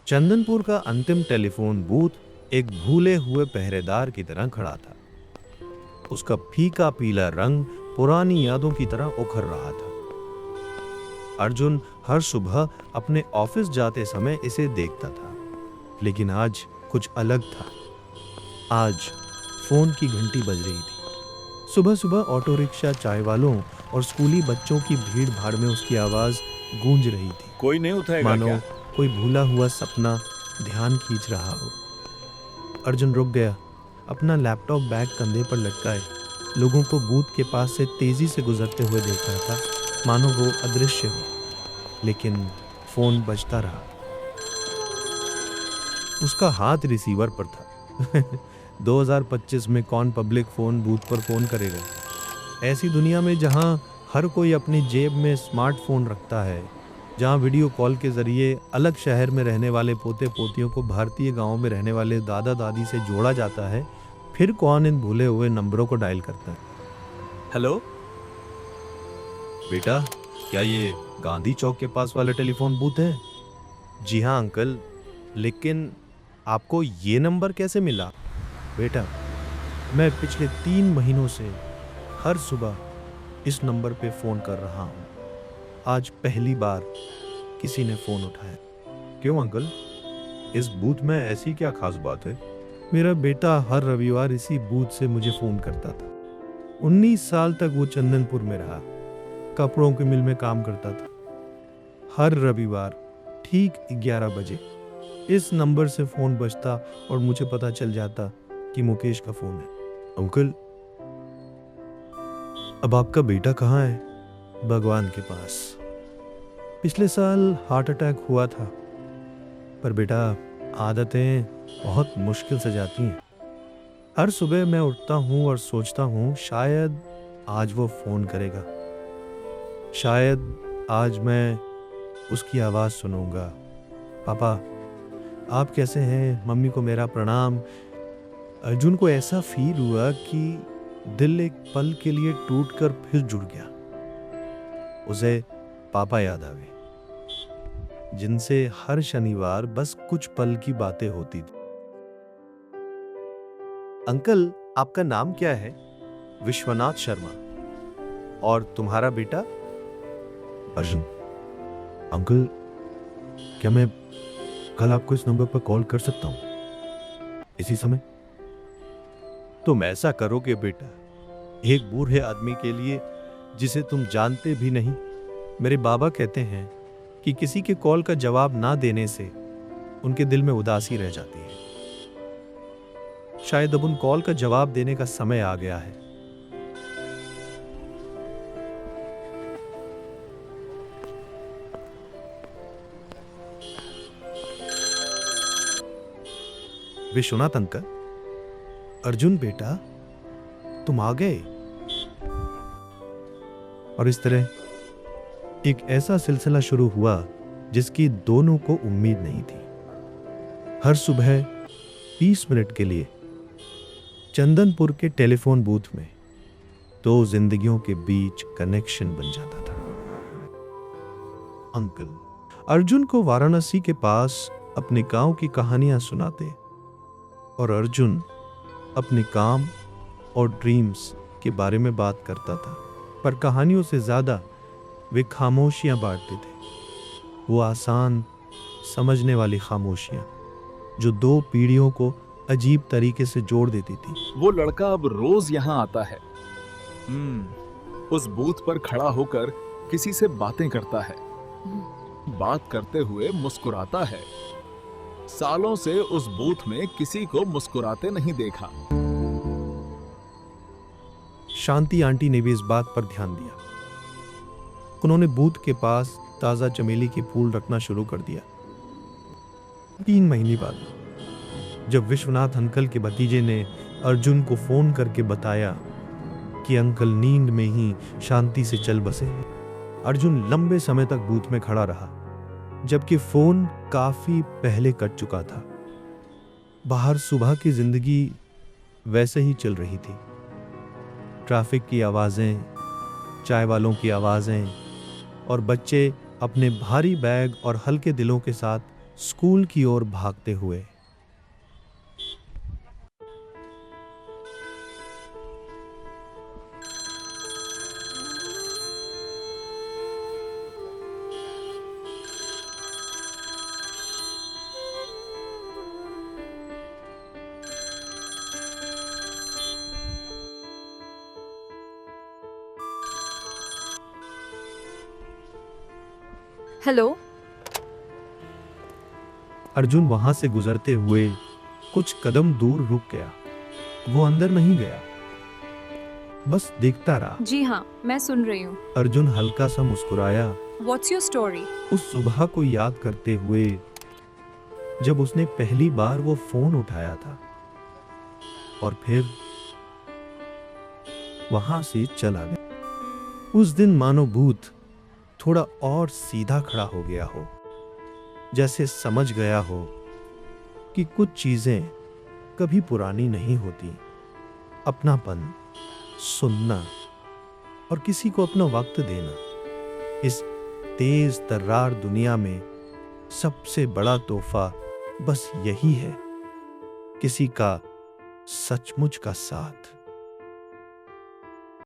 चंदनपुर का अंतिम telephone booth एक भूले हुए पहरेदार की तरह खड़ा था। उसका फीका पीला रंग पुरानी यादों की तरह उखड़ रहा था। अर्जुन हर सुबह अपने ऑफिस जाते समय इसे देखता था, लेकिन आज कुछ अलग था। आज फोन की घंटी बज रही थी। सुबह सुबह ऑटो रिक्शा, चाय वालों और स्कूली बच्चों की भीड़ भाड़ में उसकी आवाज गूंज रही थी। कोई नहीं उठाएगा मानो क्या? कोई भूला हुआ सपना ध्यान खींच रहा हो। अर्जुन रुक गया, अपना लैपटॉप बैग कंधे पर लटकाए लोगों को बूथ के पास से तेजी से गुजरते हुए देख रहा था, मानो वो अदृश्य हो। लेकिन फोन बजता रहा। उसका हाथ रिसीवर पर था। 2025 में कौन पब्लिक फोन बूथ पर फोन करेगा? ऐसी दुनिया में जहां हर कोई अपनी जेब में स्मार्टफोन रखता है, जहां वीडियो कॉल के जरिए अलग शहर में रहने वाले पोते पोतियों को भारतीय गांव में रहने वाले दादा दादी से जोड़ा जाता है, फिर कौन इन भूले हुए नंबरों को डायल करता है? हेलो, बेटा, क्या ये गांधी चौक के पास वाला टेलीफोन बूथ है? जी हाँ अंकल, लेकिन आपको ये नंबर कैसे मिला? बेटा, मैं पिछले 3 महीनों से हर सुबह इस नंबर पे फोन कर रहा हूँ। आज पहली बार किसी ने फोन उठाया। क्यों अंकल, इस बूथ में ऐसी क्या खास बात है? मेरा बेटा हर रविवार इसी बूथ से मुझे फोन करता था। 19 साल तक वो चंदनपुर में रहा, कपड़ों की मिल में काम करता था। हर रविवार ठीक 11 बजे इस नंबर से फोन बजता और मुझे पता चल जाता कि मुकेश का फोन है। अंकल, अब आपका बेटा कहाँ है? भगवान के पास। पिछले साल हार्ट अटैक हुआ था, पर बेटा आदतें बहुत मुश्किल से जाती हैं। हर सुबह मैं उठता हूँ और सोचता हूँ शायद आज वो फोन करेगा, शायद आज मैं उसकी आवाज सुनूंगा। पापा, आप कैसे हैं? मम्मी को मेरा प्रणाम। अर्जुन को ऐसा फील हुआ कि दिल एक पल के लिए टूटकर फिर जुड़ गया। उसे पापा याद आ गए, जिनसे हर शनिवार बस कुछ पल की बातें होती थी। अंकल, आपका नाम क्या है? विश्वनाथ शर्मा। और तुम्हारा बेटा? अर्जुन। अंकल, क्या मैं कल आपको इस नंबर पर कॉल कर सकता हूं इसी समय? तुम ऐसा करोगे बेटा, एक बूढ़े आदमी के लिए जिसे तुम जानते भी नहीं? मेरे बाबा कहते हैं कि किसी के कॉल का जवाब ना देने से उनके दिल में उदासी रह जाती है। शायद अब उन कॉल का जवाब देने का समय आ गया है। विश्वनाथ अंकल। अर्जुन बेटा, तुम आ गए। और इस तरह एक ऐसा सिलसिला शुरू हुआ जिसकी दोनों को उम्मीद नहीं थी। हर सुबह 30 मिनट के लिए चंदनपुर के टेलीफोन बूथ में 2 जिंदगियों के बीच कनेक्शन बन जाता था। अंकल अर्जुन को वाराणसी के पास अपने गांव की कहानियां सुनाते और अर्जुन अपने काम और ड्रीम्स के बारे में बात करता था, पर कहानियों से ज्यादा वे खामोशियां बांटते थे। वो आसान समझने वाली खामोशियां जो 2 पीढ़ियों को अजीब तरीके से जोड़ देती थी। वो लड़का अब रोज यहाँ आता है। उस बूथ पर खड़ा होकर किसी से बातें करता है, बात करते हुए मुस्कुराता है। सालों से उस बूथ में किसी को मुस्कुराते नहीं देखा। शांति आंटी ने भी इस बात पर ध्यान दिया। उन्होंने बूथ के पास ताजा चमेली के फूल रखना शुरू कर दिया। 3 महीने बाद जब विश्वनाथ अंकल के भतीजे ने अर्जुन को फोन करके बताया कि अंकल नींद में ही शांति से चल बसे, अर्जुन लंबे समय तक बूथ में खड़ा रहा, जबकि फोन काफी पहले कट चुका था। बाहर सुबह की जिंदगी वैसे ही चल रही थी। ट्रैफिक की आवाजें, चाय वालों की आवाजें और बच्चे अपने भारी बैग और हल्के दिलों के साथ स्कूल की ओर भागते हुए। हेलो। अर्जुन वहां से गुजरते हुए कुछ कदम दूर रुक गया। वो अंदर नहीं गया, बस देखता रहा। जी हाँ, मैं सुन रही हूँ। अर्जुन हल्का सा मुस्कुराया, व्हाट्स योर स्टोरी? उस सुबह को याद करते हुए जब उसने पहली बार वो फोन उठाया था और फिर वहां से चला गया। उस दिन मानो भूत थोड़ा और सीधा खड़ा हो गया हो, जैसे समझ गया हो कि कुछ चीजें कभी पुरानी नहीं होती। अपनापन, सुनना और किसी को अपना वक्त देना, इस तेज तर्रार दुनिया में सबसे बड़ा तोहफा बस यही है, किसी का सचमुच का साथ।